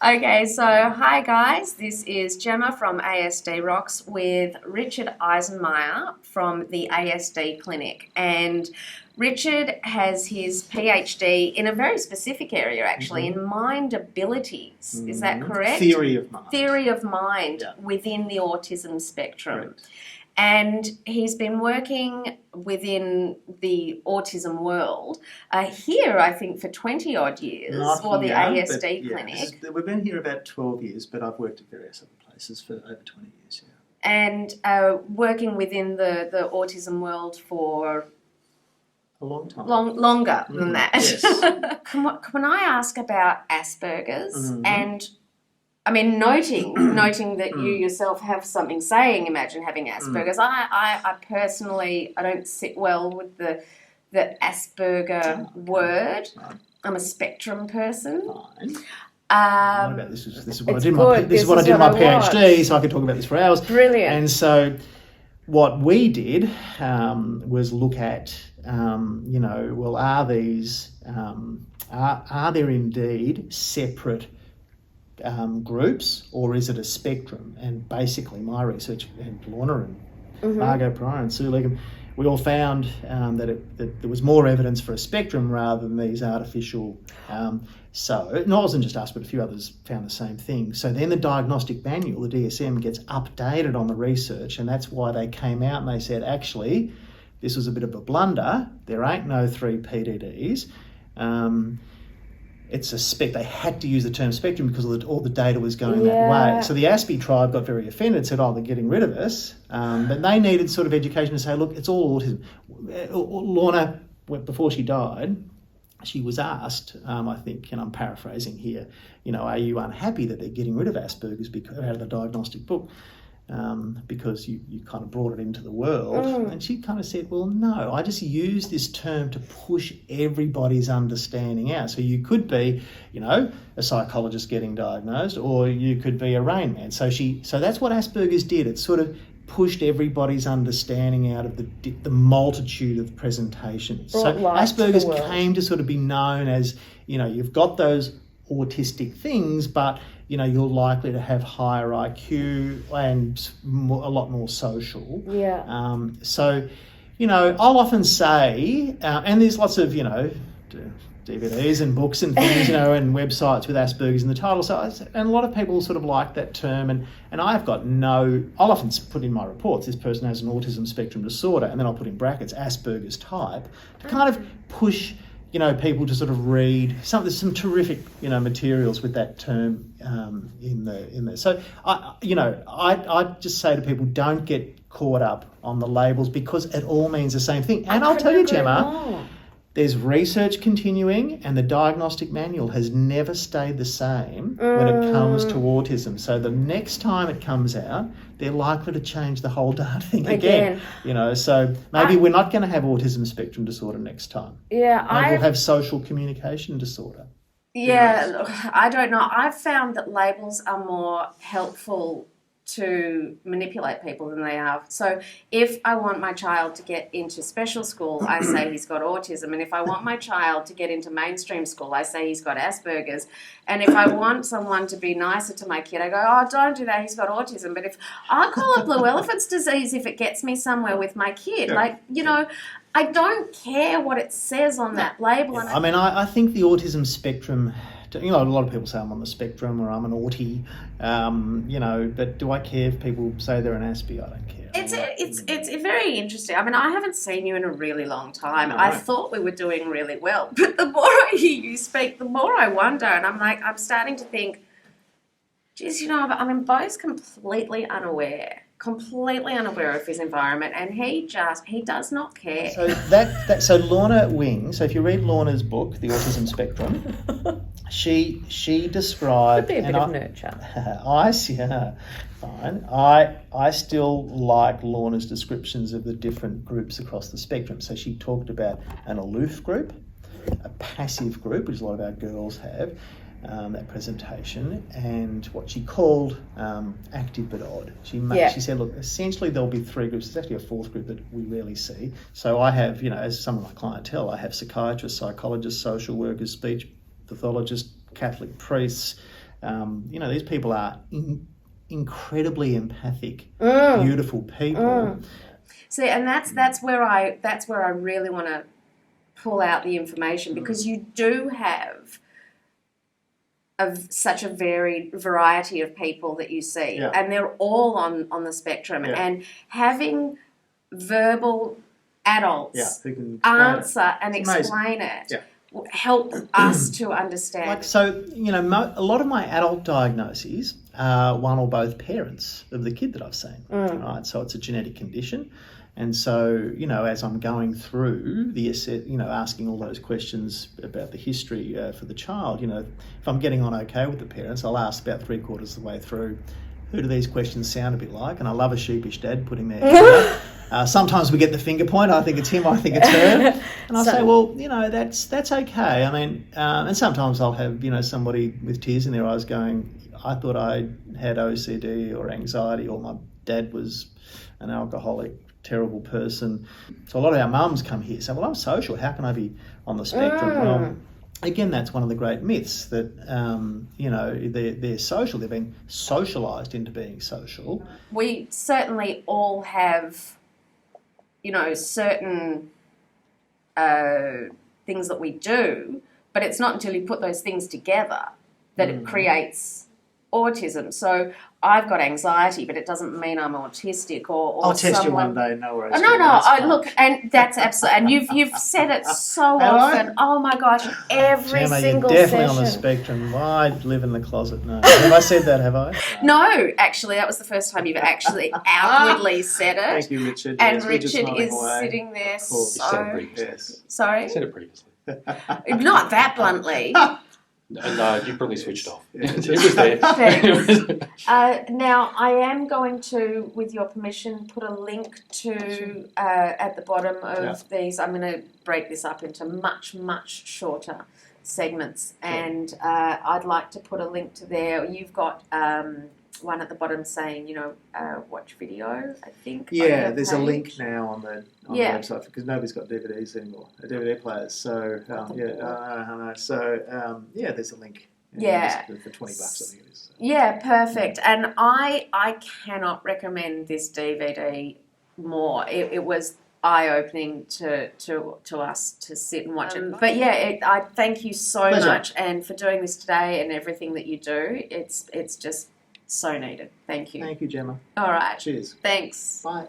Okay, so hi guys, this is Gemma from ASD Rocks with Richard Eisenmeyer from the ASD Clinic. And Richard has his PhD in a very specific area, actually, in mind abilities. Is that correct? Theory of mind. Theory of mind within the autism spectrum. Correct. And he's been working within the autism world here, I think, for 20 odd years for the ASD clinic. We've been here about 12 years, but I've worked at various other places for over 20 years. Yeah. And working within the autism world for a long time. Longer than that. Yes. Can I ask about Asperger's? And I mean, noting that you yourself have something saying, imagine having Asperger's. I personally, I don't sit well with the Asperger word. I'm a spectrum person. Fine. This is what I did in my PhD, so I could talk about this for hours. Brilliant. And so what we did was look at, well, are these, are there indeed separate groups, or is it a spectrum? And basically my research, and Lorna and Margot Pryor and Sue Legham, we all found that there was more evidence for a spectrum rather than these artificial. So it wasn't just us, but a few others found the same thing. So then the diagnostic manual, the DSM, gets updated on the research, and that's why they came out and they said, actually, this was a bit of a blunder. There ain't no 3 PDDs. It's a they had to use the term spectrum because all the data was going that way. So the ASPE tribe got very offended, said, oh, they're getting rid of us. But they needed sort of education to say, look, it's all autism. Lorna, before she died, she was asked, I think, and I'm paraphrasing here, are you unhappy that they're getting rid of Asperger's out of the diagnostic book? Because you kind of brought it into the world. And she kind of said, well, no, I just use this term to push everybody's understanding out. So you could be, a psychologist getting diagnosed, or you could be a Rain Man. So that's what Asperger's did. It sort of pushed everybody's understanding out of the multitude of presentations. So Asperger's came to sort of be known as, you've got those autistic things, but you're likely to have higher IQ and a lot more social. Yeah. I'll often say, and there's lots of, DVDs and books and things, and websites with Asperger's in the title. And a lot of people sort of like that term. And I've got I'll often put in my reports, this person has an autism spectrum disorder, and then I'll put in brackets Asperger's type to kind of push people to sort of read there's some terrific, materials with that term in there. So I just say to people, don't get caught up on the labels because it all means the same thing. And I'll tell you, Gemma, there's research continuing, and the diagnostic manual has never stayed the same when it comes to autism. So the next time it comes out, they're likely to change the whole darn thing again. So maybe we're not going to have autism spectrum disorder next time. Yeah, maybe we'll have social communication disorder. Yeah, look, I don't know. I've found that labels are more helpful to manipulate people than they are. So if I want my child to get into special school, I say he's got autism. And if I want my child to get into mainstream school, I say he's got Asperger's. And if I want someone to be nicer to my kid, I go, oh, don't do that, he's got autism. But if I call it blue elephant's disease if it gets me somewhere with my kid, I don't care what it says on that label. Yeah, I think the autism spectrum, a lot of people say I'm on the spectrum or I'm an autie, but do I care if people say they're an Aspie? I don't care. It's very interesting. I haven't seen you in a really long time. I thought we were doing really well, but the more I hear you speak, the more I wonder, and I'm starting to think, geez, Bo's completely unaware of his environment, and he does not care. So Lorna Wing. So if you read Lorna's book, The Autism Spectrum, she described. Could be a bit of nurture. Fine. I still like Lorna's descriptions of the different groups across the spectrum. So she talked about an aloof group, a passive group, which a lot of our girls have. That presentation, and what she called active but odd. She said, look, essentially there'll be 3 groups. There's actually a 4th group that we rarely see. So I have, as some of my clientele, I have psychiatrists, psychologists, social workers, speech pathologists, Catholic priests, these people are incredibly empathic, beautiful people. See, and that's where I really want to pull out the information, because you do have such a varied variety of people that you see, and they're all on the spectrum, and having verbal adults who can answer and explain it help us to understand. A lot of my adult diagnoses are one or both parents of the kid that I've seen, right? So it's a genetic condition. And so, as I'm going through the asking all those questions about the history for the child, if I'm getting on okay with the parents, I'll ask about 3/4 of the way through, who do these questions sound a bit like? And I love a sheepish dad putting their hand up. Sometimes we get the finger point. I think it's him, I think it's her. And I'll say, well, that's okay. I mean, and sometimes I'll have, somebody with tears in their eyes going, I thought I had OCD or anxiety, or my dad was an alcoholic, terrible person. So a lot of our mums come here and say, well, I'm social, how can I be on the spectrum? Well, again, that's one of the great myths, that they're social, they've been socialised into being social. We certainly all have certain things that we do, but it's not until you put those things together that it creates autism. So I've got anxiety, but it doesn't mean I'm autistic or I'll test you one day, no worries. Look, and that's absolutely, and you've said it so often. Oh my gosh, every Gemma, single you're definitely session. on the spectrum. I live in the closet. No, have I said that? Have I? No, actually, that was the first time you've actually outwardly said it. Thank you, Richard. And yes, Richard is sitting there. Yes. Sorry, You said it previously. not that bluntly. No, you probably switched off. It was there. Now, I am going to, with your permission, put a link to at the bottom of these. I'm going to break this up into much, much shorter segments, and I'd like to put a link to there. You've got one at the bottom saying, watch video, I think. Yeah, there's a link now on the website, because nobody's got DVDs anymore, DVD players. So there's a link. For $20, I think it is. So. Yeah, perfect. And I cannot recommend this DVD more. It was eye-opening to us to sit and watch it. But I thank you so much, and for doing this today and everything that you do. It's just so needed. Thank you. Thank you, Gemma. All right. Cheers. Thanks. Bye.